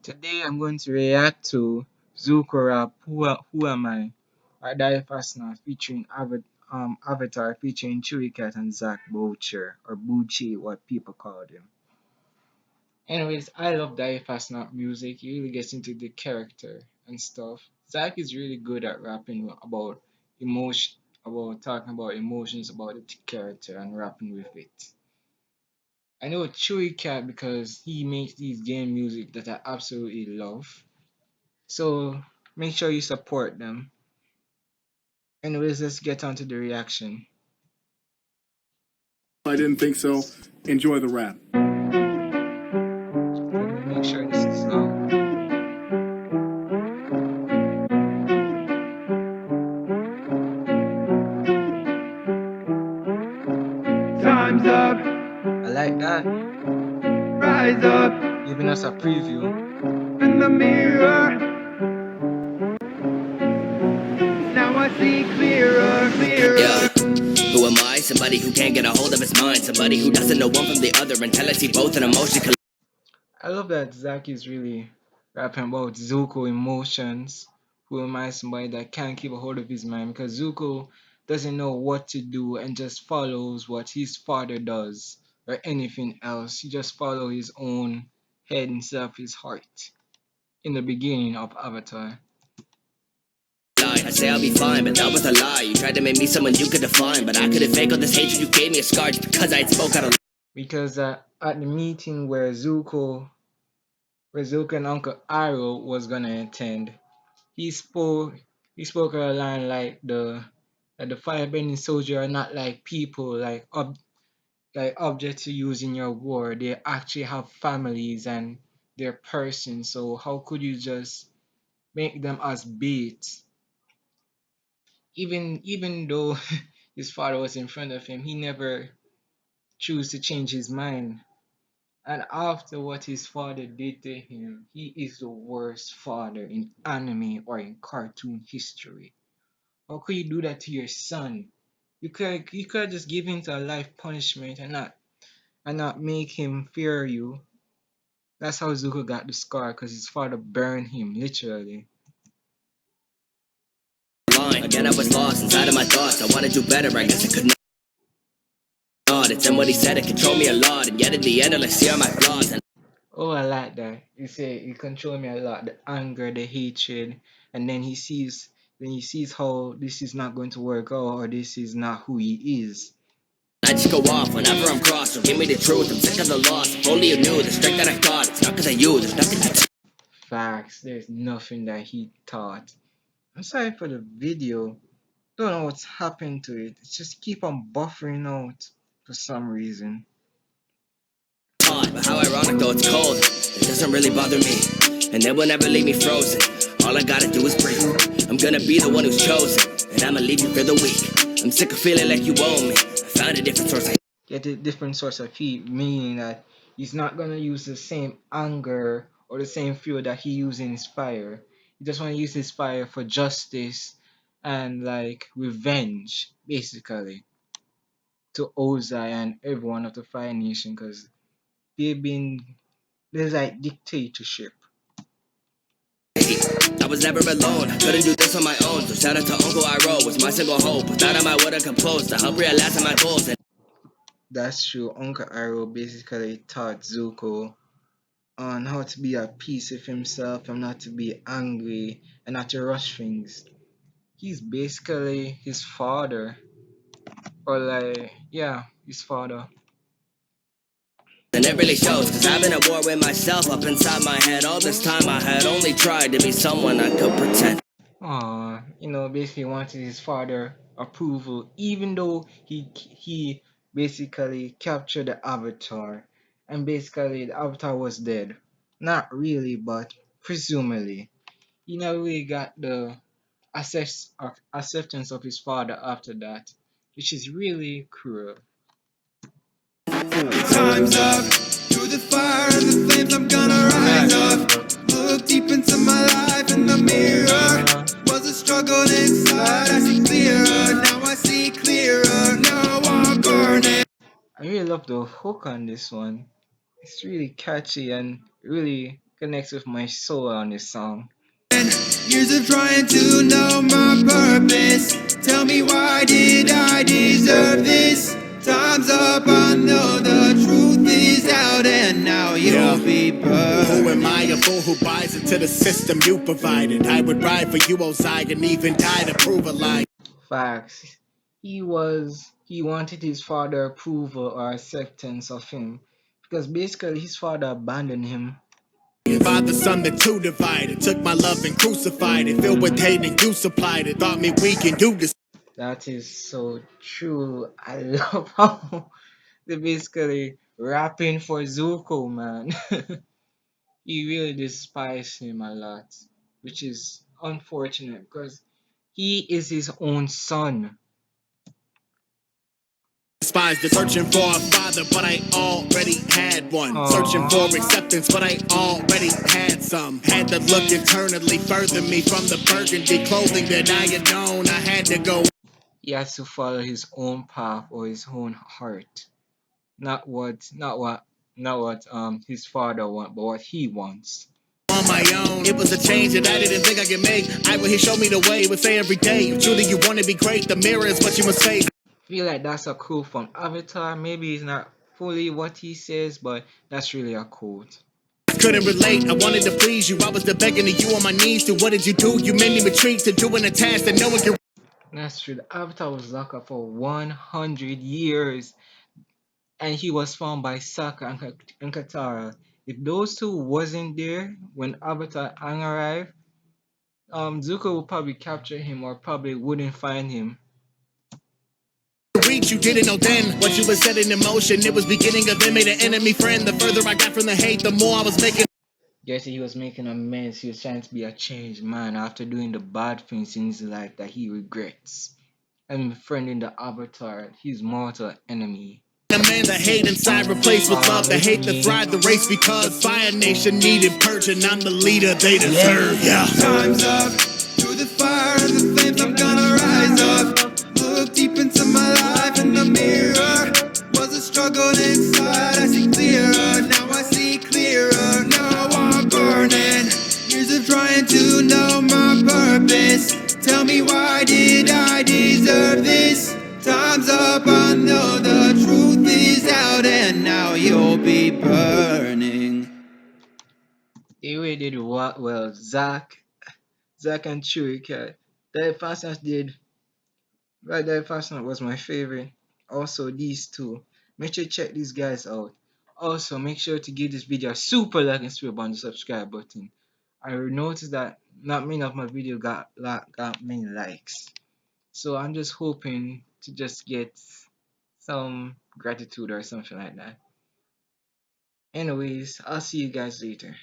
Today I'm going to react to Zuko rap Who Am I by DaddyPhatsnap featuring Avatar featuring Chewiecatt and Boucher or Bucci, what people called him. Anyways, I love DaddyPhatsnap music. He really gets into the character and stuff. Zach is really good at rapping about emotion, about talking about emotions about the character and rapping with it. I know Chewiecatt because he makes these game music that I absolutely love. So make sure you support them. Anyways, let's get on to the reaction. I didn't think so. Enjoy the rap. Let me make sure this is Time's up, I like that. rise up Giving us a preview. in the mirror. Now I see clearer, clearer. Yeah. Who am I? Somebody who can't get a hold of his mind. Somebody who doesn't know one from the other until I see both in emotion. I love that Zach is really rapping about Zuko emotions. Who am I? Somebody that can't keep a hold of his mind because Zuko doesn't know what to do and just follows what his father does or anything else. He just follows his own head instead of his heart in the beginning of Avatar. I say I'll be fine, but that was a lie. You tried to make me someone you could define, but I couldn't fake all this hatred. You gave me a scar just because I had spoke out of. Because at the meeting where Zuko and Uncle Iroh was gonna attend, he spoke a line like the firebending soldier are not like people, like objects to use in your war. They actually have families and they're persons. So how could you just make them as bait? Even though his father was in front of him, he never chose to change his mind. And after what his father did to him, he is the worst father in anime or in cartoon history. How could you do that to your son? You could just give him to a life punishment and not make him fear you. That's how Zuko got the scar because his father burned him literally. Again, I was lost inside of my thoughts. I wanted to do better, I guess I could not. It's in what he said, it controlled me a lot. And yet at the end, all I see are my flaws. And Oh, I like that. You say you control me a lot, the anger, the hatred, and then he sees how this is not going to work out or this is not who he is. I just go off whenever I'm crossed. So give me the truth, I'm sick of the loss. If only you knew the strength that I got. It's not because of you, there's nothing to. Facts, there's nothing that he taught. I'm sorry for the video. Don't know what's happened to it. It just keep on buffering out for some reason. But how ironic though, it's cold. It doesn't really bother me. And they will never leave me frozen. All I gotta do is breathe. I'm gonna be the one who's chosen. And I'ma leave you for the weak. I'm sick of feeling like you owe me. I found a different source. Get a different source of heat, meaning that he's not gonna use the same anger or the same fuel that he used in his fire. He just wanna use his fire for justice and like revenge, basically, to Ozai and everyone of the Fire Nation because they've been there's like dictatorship. I was never alone, couldn't do this on my own. So shout out to Uncle Iroh, was my single hope. Without him I would've composed to help realize my goals. That's true. Uncle Iroh basically taught Zuko on how to be at peace with himself and not to be angry and not to rush things. He's basically his father, or like, yeah, his father. And it really shows, cause I've been at war with myself up inside my head. All this time I had only tried to be someone I could pretend. Basically wanted his father approval, even though he basically captured the Avatar, and basically the Avatar was dead. Not really, but presumably. He never really got the acceptance of his father after that, which is really cruel. Time's up, through the fire and the flames I'm gonna rise up. Look deep into my life in the mirror. Was a struggle inside, I see clearer. Now I see clearer, now I'm burning. I really love the hook on this one. It's really catchy and really connects with my soul on this song. Years of trying to know my purpose. Tell me, why did I deserve this? Time's up, I know the truth is out, and now you'll be burned. Who am I, a fool who buys into the system you provided? I would ride for you, ozai, and even die to prove a lie. Facts. He wanted his father approval or acceptance of him because basically his father abandoned him. Father, son, the two divided. Took my love and crucified it. Filled with hate and you supplied it. Thought me weak and you this. That is so true. I love how they basically rapping for Zuko, man. He really despised him a lot, which is unfortunate because he is his own son. Despised it. Searching for a father, but I already had one. Aww. Searching for acceptance, but I already had some. Had to look internally, further me from the burgundy clothing that I had known. I had to go He has to follow his own path or his own heart, not what his father wants, but what he wants. on my own. It was a change that I didn't think I could make. He showed me the way. He would say every day, if truly you want to be great, the mirror is what you must face. I feel like that's a quote from Avatar. Maybe it's not fully what he says, but that's really a quote. Couldn't relate, I wanted to please you. I was the begging to you on my knees to what did you do? You made me retreat to doing a task that no one can. That's true. The Avatar was locked up for 100 years and he was found by Sokka and Katara. If those two wasn't there when Avatar Aang arrived, Zuko would probably capture him or probably wouldn't find him. Reach, you didn't know then what you were setting in motion. It was beginning of them made an enemy friend. The further I got from the hate, the more I was making. Yes, he was making amends. He was trying to be a changed man after doing the bad things in his life that he regrets. And befriending the Avatar, his mortal enemy. A man, the hate inside replaced with love, the hate that thrive the race because Fire Nation needed purging. I'm the leader they deserve. Yeah. Time's up. Through the fire and the flames, I'm gonna rise up. Look deep into my life in the mirror. Was a struggle inside, I see clearer. Now I see clearer. Now I'm burning. Years of trying to know my purpose. Tell me, why did I deserve this? Time's up, I know the truth is out, and now you'll be burning. They really did well. Zack and Chewiecatt. DaddyPhatsnap did. Right, DaddyPhatsnap was my favorite. Also, these two. Make sure to check these guys out. Also, make sure to give this video a super like and sweep on the subscribe button. I noticed that not many of my videos got many likes. So I'm just hoping to just get some gratitude or something like that. Anyways, I'll see you guys later.